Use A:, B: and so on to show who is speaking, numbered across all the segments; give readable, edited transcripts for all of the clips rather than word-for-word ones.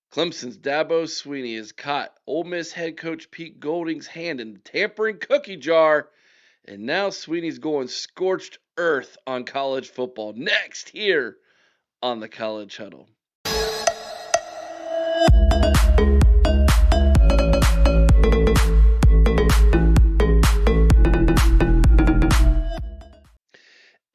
A: Clemson's Dabo Swinney has caught Ole Miss head coach Pete Golding's hand in the tampering cookie jar, and now Swinney's going scorched earth on college football. Next, here on the College Huddle.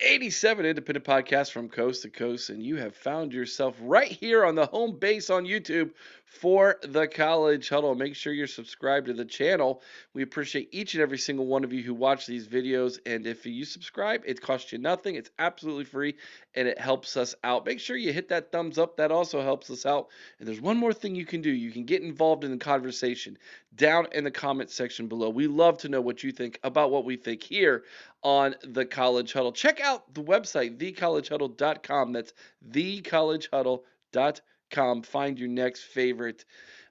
A: 87 independent podcasts from coast to coast, and you have found yourself right here on the home base on YouTube for the College Huddle. Make sure you're subscribed to the channel. We appreciate each and every single one of you who watch these videos, and if you subscribe, it costs you nothing. It's absolutely free, and it helps us out. Make sure you hit that thumbs up. That also helps us out. And there's one more thing you can do. You can get involved in the conversation down in the comment section below. We love to know what you think about what we think here on the College Huddle. Check out the website, thecollegehuddle.com. That's thecollegehuddle.com. Find your next favorite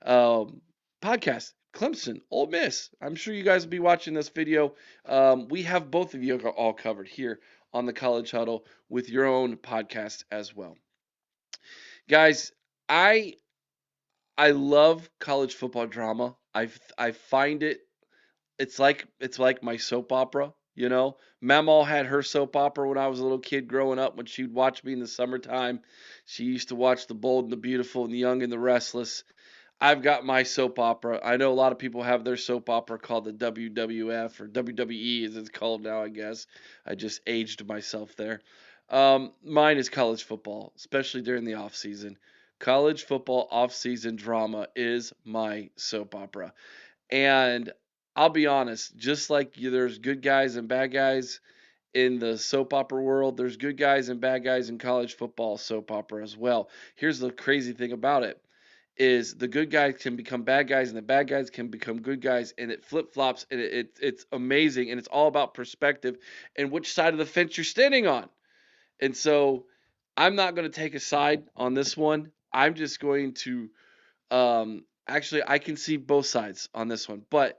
A: podcast. Clemson, Ole Miss. I'm sure you guys will be watching this video. We have both of you all covered here on the College Huddle with your own podcast as well. Guys, I love college football drama. I find it's like my soap opera. You know, Mamaw had her soap opera when I was a little kid growing up. When she'd watch me in the summertime, she used to watch The Bold and the Beautiful and The Young and the Restless. I've got my soap opera. I know a lot of people have their soap opera called the WWF or WWE as it's called now, I guess. I just aged myself there. Mine is college football, especially during the off season. College football off-season drama is my soap opera. And I'll be honest, just like there's good guys and bad guys in the soap opera world, there's good guys and bad guys in college football soap opera as well. Here's the crazy thing about it is the good guys can become bad guys and the bad guys can become good guys, and it flip-flops, and it's amazing, and it's all about perspective and which side of the fence you're standing on. And so I'm not going to take a side on this one. I'm just going to actually, I can see both sides on this one, but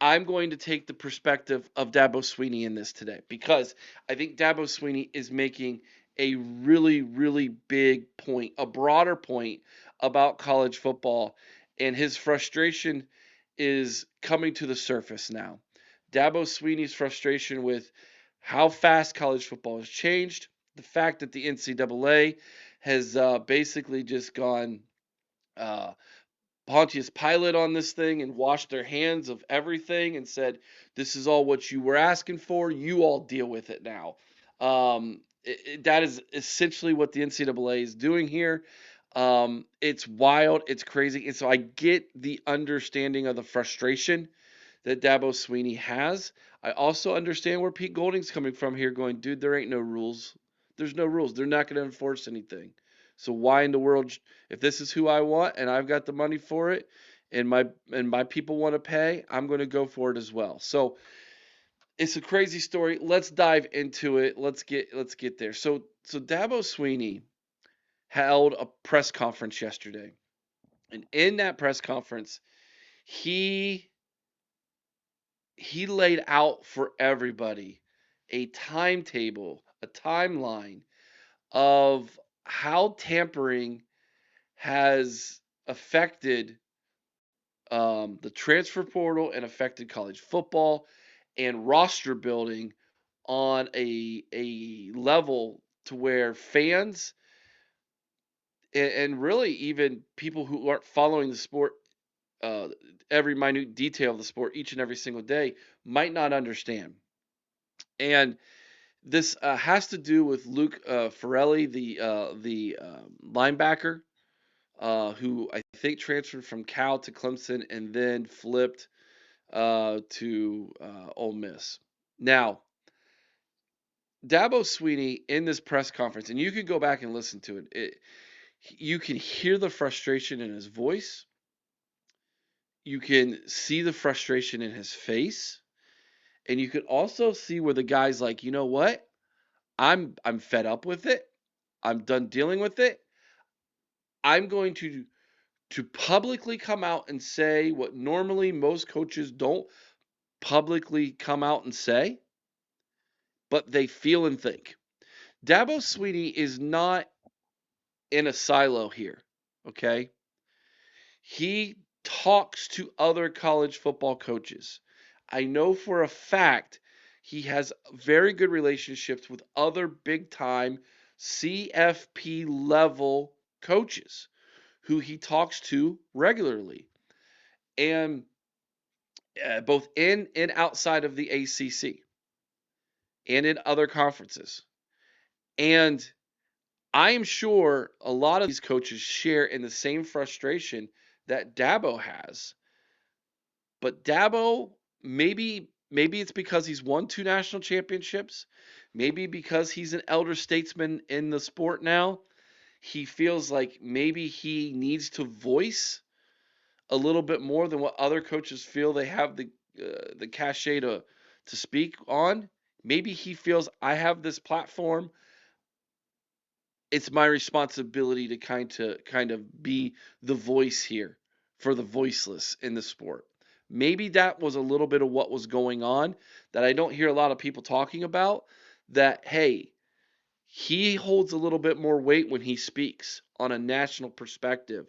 A: I'm going to take the perspective of Dabo Sweeney in this today because I think Dabo Sweeney is making a really, really big point, a broader point about college football, and his frustration is coming to the surface now. Dabo Sweeney's frustration with how fast college football has changed, the fact that the NCAA has basically just gone Pontius Pilate on this thing and washed their hands of everything and said, this is all what you were asking for. You all deal with it now. That is essentially what the NCAA is doing here. It's wild. It's crazy. And so I get the understanding of the frustration that Dabo Sweeney has. I also understand where Pete Golding's coming from here going, dude, there ain't no rules. There's no rules. They're not going to enforce anything. So why in the world, if this is who I want and I've got the money for it and my people want to pay, I'm going to go for it as well. So it's a crazy story. Let's dive into it. Let's get there. So Dabo Sweeney held a press conference yesterday. And in that press conference, he laid out for everybody a timetable, a timeline of how tampering has affected the transfer portal and affected college football and roster building on a level to where fans and really even people who aren't following the sport, every minute detail of the sport each and every single day might not understand. And this has to do with Luke Farelli, the linebacker, who I think transferred from Cal to Clemson and then flipped to Ole Miss. Now, Dabo Sweeney in this press conference, and you can go back and listen to it. You can hear the frustration in his voice. You can see the frustration in his face. And you can also see where the guy's like, you know what? I'm fed up with it. I'm done dealing with it. I'm going to publicly come out and say what normally most coaches don't publicly come out and say, but they feel and think. Dabo Sweeney is not in a silo here, okay? He talks to other college football coaches. I know for a fact he has very good relationships with other big time CFP level coaches who he talks to regularly, and both in and outside of the ACC and in other conferences. And I am sure a lot of these coaches share in the same frustration that Dabo has. But Dabo, maybe it's because he's won 2 national championships, maybe because he's an elder statesman in the sport now. He feels like maybe he needs to voice a little bit more than what other coaches feel they have the cachet to speak on. Maybe he feels I have this platform. It's my responsibility to kind of be the voice here for the voiceless in the sport. Maybe that was a little bit of what was going on that I don't hear a lot of people talking about. That, hey, he holds a little bit more weight when he speaks on a national perspective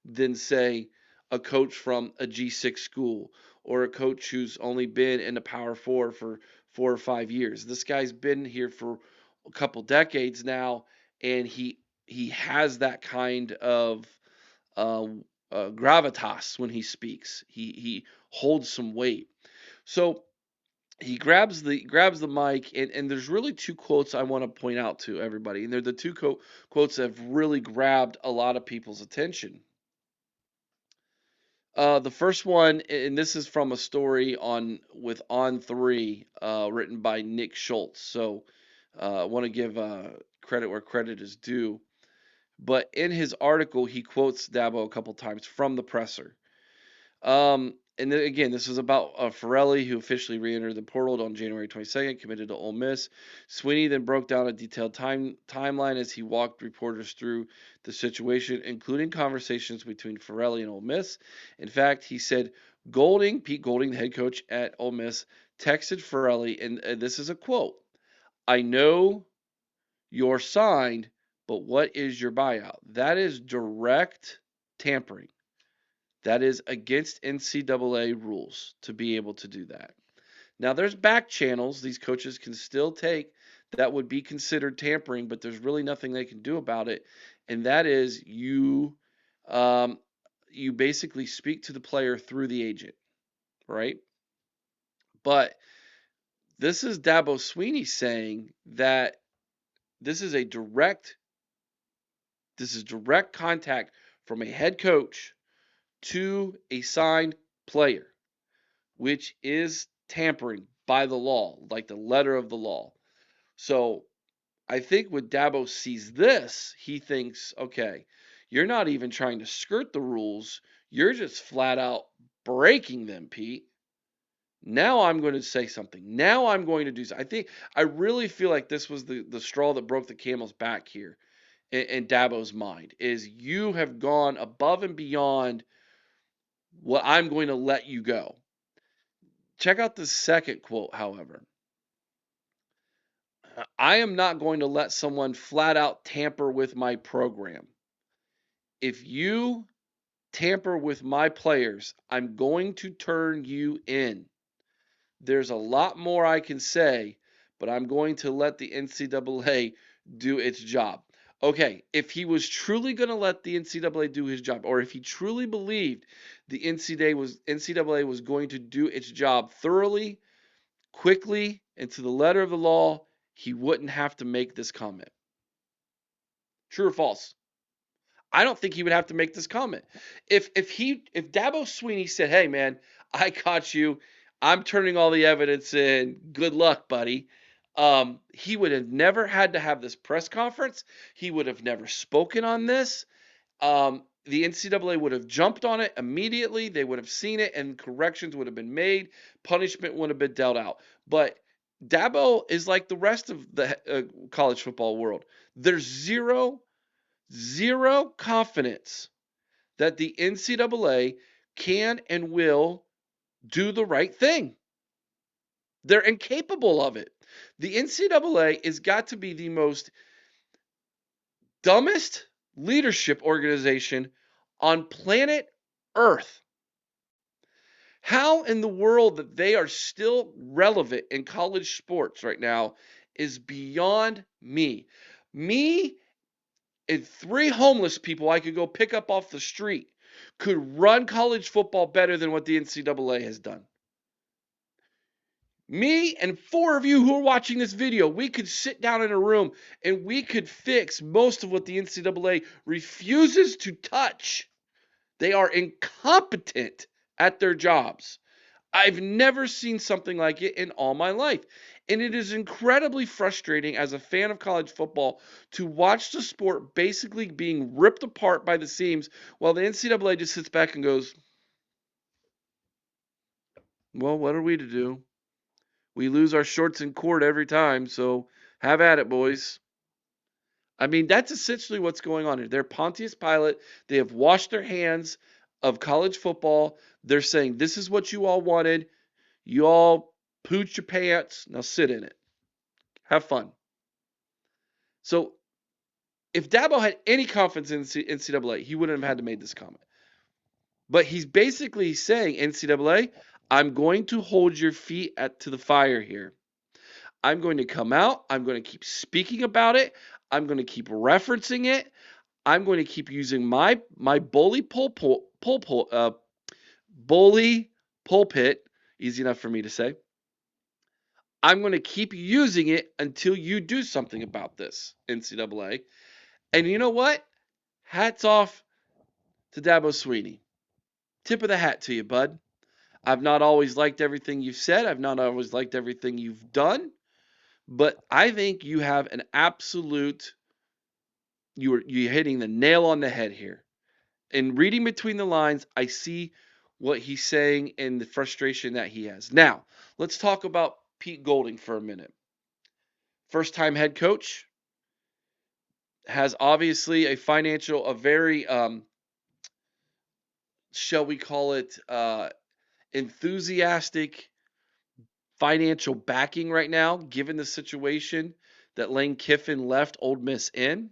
A: than, say, a coach from a G6 school or a coach who's only been in the Power Four for 4 or 5 years. This guy's been here for a couple decades now, and he has that kind of uh, gravitas when he speaks. He holds some weight. So he grabs the mic, and there's really two quotes I want to point out to everybody, and they're the two quotes that have really grabbed a lot of people's attention. The first one, and this is from a story with On3, written by Nick Schultz. So I want to give credit where credit is due. But in his article, he quotes Dabo a couple times from the presser. And then again, this was about Ferrelli, who officially re-entered the portal on January 22nd, committed to Ole Miss. Sweeney then broke down a detailed timeline as he walked reporters through the situation, including conversations between Ferrelli and Ole Miss. In fact, he said Pete Golding, the head coach at Ole Miss, texted Ferrelli, and this is a quote: "I know you're signed, but what is your buyout?" That is direct tampering. That is against NCAA rules to be able to do that. Now, there's back channels these coaches can still take that would be considered tampering, but there's really nothing they can do about it. And that is you basically speak to the player through the agent, right? But this is Dabo Sweeney saying that this is direct contact from a head coach to a signed player, which is tampering by the law, like the letter of the law. So I think when Dabo sees this, he thinks, okay, you're not even trying to skirt the rules. You're just flat out breaking them, Pete. Now I'm going to say something. Now I'm going to do something. I really feel like this was the straw that broke the camel's back here in Dabo's mind, is you have gone above and beyond what I'm going to let you go. Check out the second quote, however. "I am not going to let someone flat out tamper with my program. If you tamper with my players, I'm going to turn you in. There's a lot more I can say, but I'm going to let the NCAA do its job." Okay, if he was truly going to let the NCAA do his job, or if he truly believed the NCAA was going to do its job thoroughly, quickly, and to the letter of the law, he wouldn't have to make this comment. True or false? I don't think he would have to make this comment. If Dabo Sweeney said, "Hey man, I caught you. I'm turning all the evidence in. Good luck, buddy." He would have never had to have this press conference. He would have never spoken on this. The NCAA would have jumped on it immediately. They would have seen it, and corrections would have been made. Punishment would have been dealt out. But Dabo is like the rest of the college football world. There's zero confidence that the NCAA can and will do the right thing. They're incapable of it. The NCAA has got to be the most dumbest leadership organization on planet earth. How in the world that they are still relevant in college sports right now is beyond me. Me and 3 homeless people I could go pick up off the street could run college football better than what the NCAA has done. Me and 4 of you who are watching this video, we could sit down in a room and we could fix most of what the NCAA refuses to touch. They are incompetent at their jobs. I've never seen something like it in all my life. And it is incredibly frustrating as a fan of college football to watch the sport basically being ripped apart by the seams while the NCAA just sits back and goes, well, what are we to do? We lose our shorts in court every time, so have at it, boys. I mean, that's essentially what's going on here. They're Pontius Pilate. They have washed their hands of college football. They're saying, this is what you all wanted. You all pooch your pants. Now sit in it. Have fun. So if Dabo had any confidence in NCAA, he wouldn't have had to make this comment. But he's basically saying, NCAA, I'm going to hold your feet to the fire here. I'm going to come out. I'm going to keep speaking about it. I'm going to keep referencing it. I'm going to keep using my bully pulpit, easy enough for me to say. I'm going to keep using it until you do something about this, NCAA. And you know what? Hats off to Dabo Sweeney. Tip of the hat to you, bud. I've not always liked everything you've said. I've not always liked everything you've done. But I think you have an absolute, you're hitting the nail on the head here. In reading between the lines, I see what he's saying and the frustration that he has. Now, let's talk about Pete Golding for a minute. First-time head coach, has obviously a very, shall we call it, enthusiastic financial backing right now, given the situation that Lane Kiffin left Ole Miss in.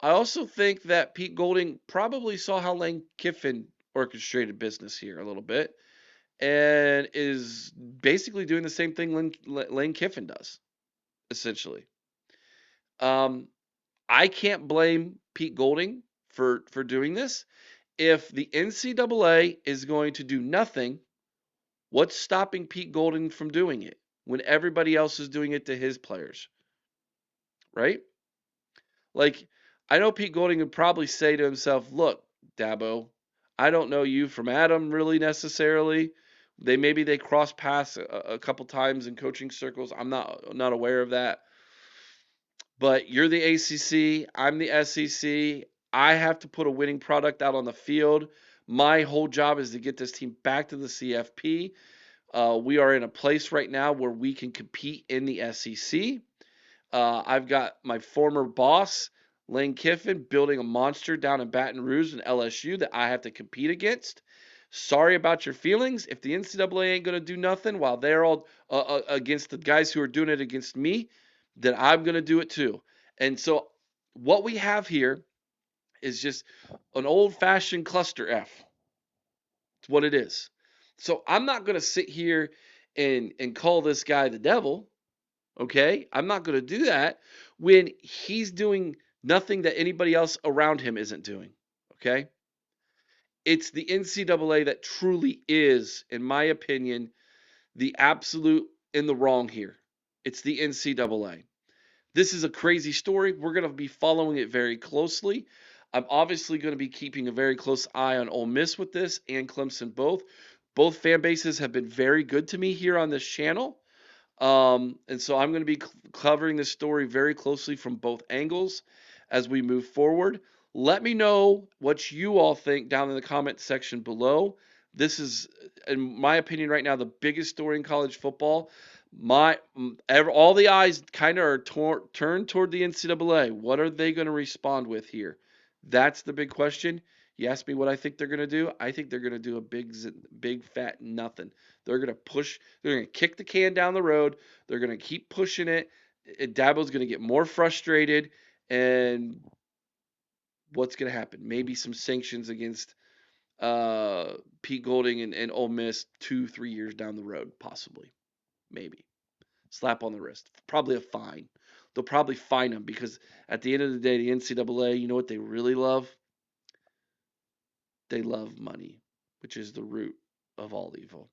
A: I also think that Pete Golding probably saw how Lane Kiffin orchestrated business here a little bit and is basically doing the same thing Lane Kiffin does, essentially. I can't blame Pete Golding for doing this. If the NCAA is going to do nothing, what's stopping Pete Golding from doing it when everybody else is doing it to his players? Right? Like, I know Pete Golding would probably say to himself, look, Dabo, I don't know you from Adam really necessarily. Maybe they cross paths a couple times in coaching circles. I'm not aware of that. But you're the ACC, I'm the SEC. I have to put a winning product out on the field. My whole job is to get this team back to the CFP. We are in a place right now where we can compete in the SEC. I've got my former boss, Lane Kiffin, building a monster down in Baton Rouge and LSU that I have to compete against. Sorry about your feelings. If the NCAA ain't going to do nothing while they're all against the guys who are doing it against me, then I'm going to do it too. And so what we have here is just an old-fashioned cluster F. It's what it is. So I'm not going to sit here and call this guy the devil. Okay? I'm not going to do that when he's doing nothing that anybody else around him isn't doing. Okay? It's the NCAA that truly is, in my opinion, the absolute in the wrong here. It's the NCAA. This is a crazy story. We're going to be following it very closely. I'm obviously going to be keeping a very close eye on Ole Miss with this and Clemson both. Both fan bases have been very good to me here on this channel. And so I'm going to be covering this story very closely from both angles as we move forward. Let me know what you all think down in the comment section below. This is, in my opinion, right now, the biggest story in college football. All the eyes kind of are turned toward the NCAA. What are they going to respond with here? That's the big question. You ask me what I think they're going to do. I think they're going to do a big fat nothing. They're going to push. They're going to kick the can down the road. They're going to keep pushing it. Dabo's going to get more frustrated. And what's going to happen? Maybe some sanctions against Pete Golding and Ole Miss 2-3 years down the road, possibly, maybe. Slap on the wrist, probably a fine. They'll probably fine him because at the end of the day, the NCAA, you know what they really love? They love money, which is the root of all evil.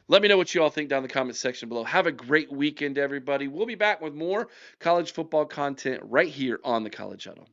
A: Let me know what you all think down in the comment section below. Have a great weekend, everybody. We'll be back with more college football content right here on the College Huddle.